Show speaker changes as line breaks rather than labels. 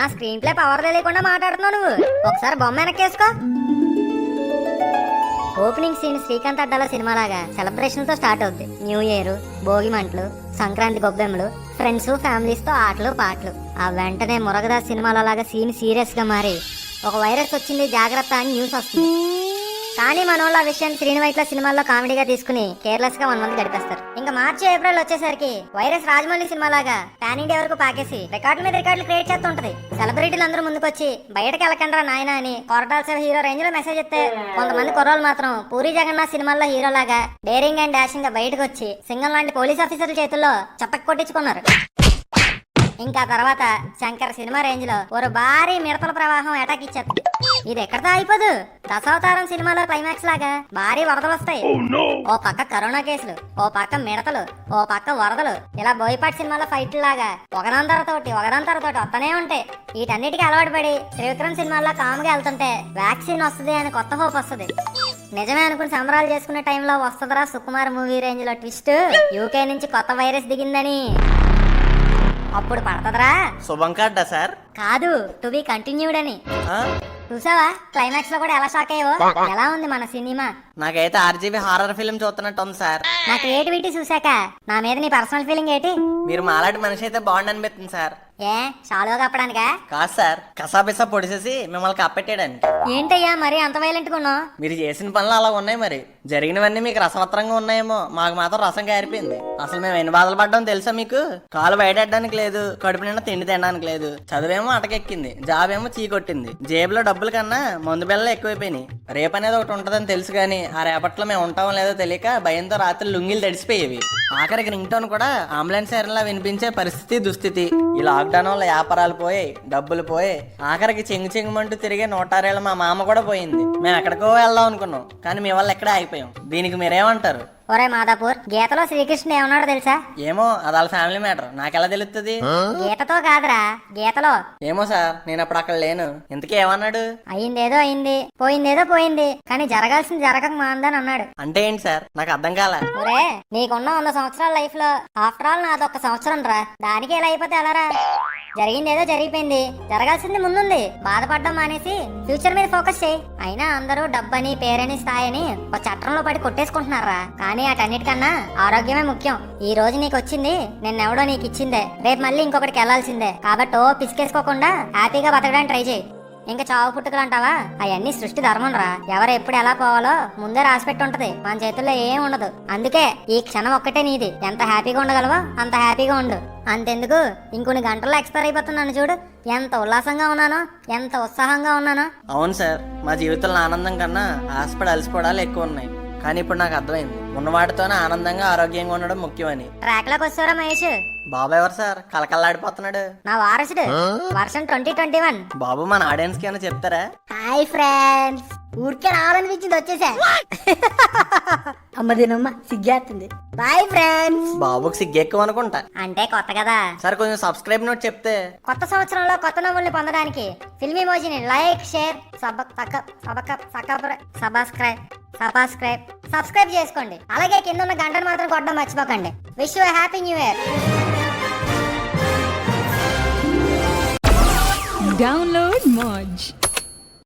ఆ screen play power తెలియకుండా మాట్లాడుతున్నావు నువ్వు. ఒకసారి బొమ్మ వెనక్కేసుకో. ఓపెనింగ్ సీన్ శ్రీకాంత్ అడ్డాల సినిమాలాగా సెలబ్రేషన్ తో స్టార్ట్ అవుద్ది. న్యూ ఇయర్, భోగి మంటలు, సంక్రాంతి గొబ్బెమ్మలు, ఫ్రెండ్స్ ఫ్యామిలీస్ తో ఆటలు పాటలు. ఆ వెంటనే మురగదాస్ సినిమాలో లాగా సీన్ సీరియస్ గా మారి ఒక వైరస్ వచ్చింది జాగ్రత్త అని న్యూస్ వస్తుంది. కానీ మనోళ్ళ ఆ విషయం శ్రీనివైట్ల సినిమాల్లో కామెడీగా తీసుకుని కేర్లెస్ గా 1 మంత్ గడిపేస్తారు. ఇంకా మార్చి ఏప్రిల్ వచ్చేసరికి వైరస్ రాజమౌళి సినిమాలాగా పాన్ ఇండియా వరకు పాకేసి రికార్డుల మీద రికార్డులు క్రియేట్ చేస్తుంటది. సెలబ్రిటీలు అందరూ ముందుకొచ్చి బయటకు వెళ్ళకండ్రా నాయన అని కొరటాల హీరో రేంజ్ లో మెసేజ్ ఇస్తే, కొంతమంది కుర్రోళ్ళు మాత్రం పూరి జగన్నాథ్ సినిమాల్లో హీరో లాగా డేరింగ్ అండ్ డాషింగ్ గా బయటకు వచ్చి సింగం లాంటి పోలీస్ ఆఫీసర్ల చేతుల్లో చప్పక్ కొట్టించుకున్నారు. ఇంకా తర్వాత శంకర్ సినిమా రేంజ్ లో ఒక భారీ మిడతల ప్రవాహం అటాక్ ఇచ్చేస్తుంది. ఇది ఎక్కడితో అయిపోదు. దశావతారం సినిమాలో క్లైమాక్స్ లాగా భారీ వరదలు వస్తాయి. ఓ పక్క కరోనా కేసులు, ఓ పక్క మిడతలు, ఓ పక్క వరదలు. ఇలా బోయపాటి సినిమాలో ఫైట్లు లాగా ఒకదాంతరతోటి వస్తూనే ఉంటాయి. వీటన్నిటికీ అలవాటు పడి త్రివిక్రమ్ సినిమాల్లో కామ్గా వెళ్తుంటే వ్యాక్సిన్ వస్తుంది అని కొత్త హోప్ వస్తుంది. నిజమే అనుకుని సంబరాలు చేసుకునే టైంలో వస్తుందరా సుకుమార్ మూవీ రేంజ్ లో ట్విస్ట్. యూకే నుంచి కొత్త వైరస్ దిగిందని. అప్పుడు పడతదరా
శుభం కార్డా సార్?
కాదు, టు బి కంటిన్యూడ్ అని. చూసావా క్లైమాక్స్ లో కూడా ఎలా షాక్ అయ్యో? ఎలా ఉంది మన సినిమా?
నాకైతే RGB హారర్ ఫిల్మ్ చూస్తున్నట్టు ఉంది సార్.
నా క్రియేటివిటీ చూసాక నా మీద నీ పర్సనల్ ఫీలింగ్ ఏంటి?
మీరు మాలాంటి మనిషి అయితే బాగుండి అనిపిస్తుంది సార్.
ఏ షాలో కప్పడానికా?
కాదు సార్, కసాబిసా పొడిసేసి మిమ్మల్ని కప్పెట్టాడండి.
ఏంటయ్యా మరి అంత వైలెంట్ ఉన్నావు?
మీరు చేసిన పనులు అలా ఉన్నాయి. మరి జరిగినవన్నీ మీకు రసవత్రంగా ఉన్నాయేమో, మాకు మాత్రం రసం కారిపోయింది. అసలు మేము ఎన్ని బాధలు పడ్డామో తెలుసా మీకు? కాలు బయటడానికి లేదు, కడుపు నిండా తిండి తినడానికి లేదు, చదువేమో అటకెక్కింది, జాబ్ ఏమో చీకొట్టింది, జేబులో డబ్బుల కన్నా మందు బిళ్ళలు ఎక్కువైపోయినాయి. రేపు అనేది ఒకటి ఉంటదని తెలుసు కానీ ఆ రేపట్లో మేము ఉంటామో లేదో తెలియక భయంతో రాత్రి లుంగిలు తడిసిపోయేవి. ఆఖరికి రింగ్ టోన్ కూడా అంబులెన్స్ సైరన్లా వినిపించే పరిస్థితి దుస్థితి. ఈ లాక్డౌన్ వల్ల వ్యాపారాలు పోయాయి, డబ్బులు పోయాయి. ఆఖరికి చెంగుమంటూ తిరిగే 106 ఏళ్ళ మా మామ కూడా పోయింది. మేము ఎక్కడికో వెళ్దాం అనుకున్నాం, కానీ మీ వల్ల ఎక్కడే ఆగిపోయాం. దీనికి మీరేమంటారు?
ఒరే మాదాపూర్, గీతలో శ్రీకృష్ణుడు ఏమన్నాడు తెలుసా?
ఏమో, అది వాళ్ళ ఫ్యామిలీ మ్యాటర్, నాకెలా తెలుస్తుంది?
గీతతో కాదురా, గీతలో.
ఏమో సార్, నేను అప్పుడు అక్కడ లేను. ఇంతకీ ఏమన్నాడు?
అయిందేదో అయింది, పోయిందేదో పోయింది, కానీ జరగాల్సింది జరగక మాందని అన్నాడు.
అంటే ఏంటి సార్? నాకు అర్థం కాల.
ఒరే, నీకున్న 100 సంవత్సరాల లైఫ్ లో ఆఫ్టర్ ఆల్ నాదొక్క సంవత్సరం రా. దానికి ఎలా అయిపోతే ఎలారా? జరిగిందేదో జరిగిపోయింది, జరగాల్సింది ముందుంది. బాధపడడం మానేసి ఫ్యూచర్ మీద ఫోకస్ చేయి. అయినా అందరూ డబ్బని, పేరని, స్థాయిని ఒక చట్టంలో పడి కొట్టేసుకుంటున్నారా? కానీ అటన్నిటికన్నా ఆరోగ్యమే ముఖ్యం. ఈ రోజు నీకు వచ్చింది నిన్నెవడో నీకు ఇచ్చిందే, రేపు మళ్ళీ ఇంకొకటికి వెళ్లాల్సిందే. కాబట్టి పిసికేసుకోకుండా హ్యాపీగా బతకడానికి ట్రై చేయి. ఇంకా చావు పుట్టుకలు అంటావా? అవన్నీ సృష్టి ధర్మం రా. ఎవరు ఎప్పుడు ఎలా పోవాలో ముందే రాసిపెట్టి ఉంటది, మన చేతుల్లో ఏం ఉండదు. అందుకే ఈ క్షణం ఒక్కటే నీది. ఎంత హ్యాపీగా ఉండగలవో అంత హ్యాపీగా ఉండు. అంతెందుకు, ఇంకొన్ని గంటల్లో ఎక్స్పైర్ అయిపోతున్నాను చూడు. ఎంత ఉల్లాసంగా ఉన్నానో, ఎంత ఉత్సాహంగా ఉన్నానో.
అవును సార్, మా జీవితంలో ఆనందం కన్నా ఆశపడి అలసిపోవడాలు ఎక్కువ ఉన్నాయి. కానీ ఇప్పుడు నాకు అర్థమైంది, ఉన్నవాటితోనే ఆనందంగా ఆరోగ్యంగా ఉండడం ముఖ్యమని.
ట్రాక్ లోకి వచ్చారా మహేష్?
బాబు ఎవరు సార్? కలకల్లాడిపోతున్నాడు.
నా వారసుడు, వర్షన్ 2021.
బాబు మన ఆడియన్స్ కి ఏమైనా చెప్తారా?
హాయ్ ఫ్రెండ్స్, ఊరికే రావాలనిపించింది వచ్చేసా. అమ్మదినమ్మ సిగ్గేస్తుంది. Boy friends.
బాబుకి సిగ్గు ఎక్కువ అనుకుంటా.
అంటే కొత్త కదా సార్,
కొంచెం సబ్స్క్రైబ్ నోట్ చెప్తే.
కొత్త సంవత్సరంలో కొత్త నవ్వుల్ని పొందడానికి ఫిల్మీ మోజీని లైక్, షేర్, సబ్స్క్రైబ్ చేసుకోండి. అలాగే కింద ఉన్న గంటను మాత్రం కొట్టడం మర్చిపోకండి. Wish you happy new year.
Download Moj.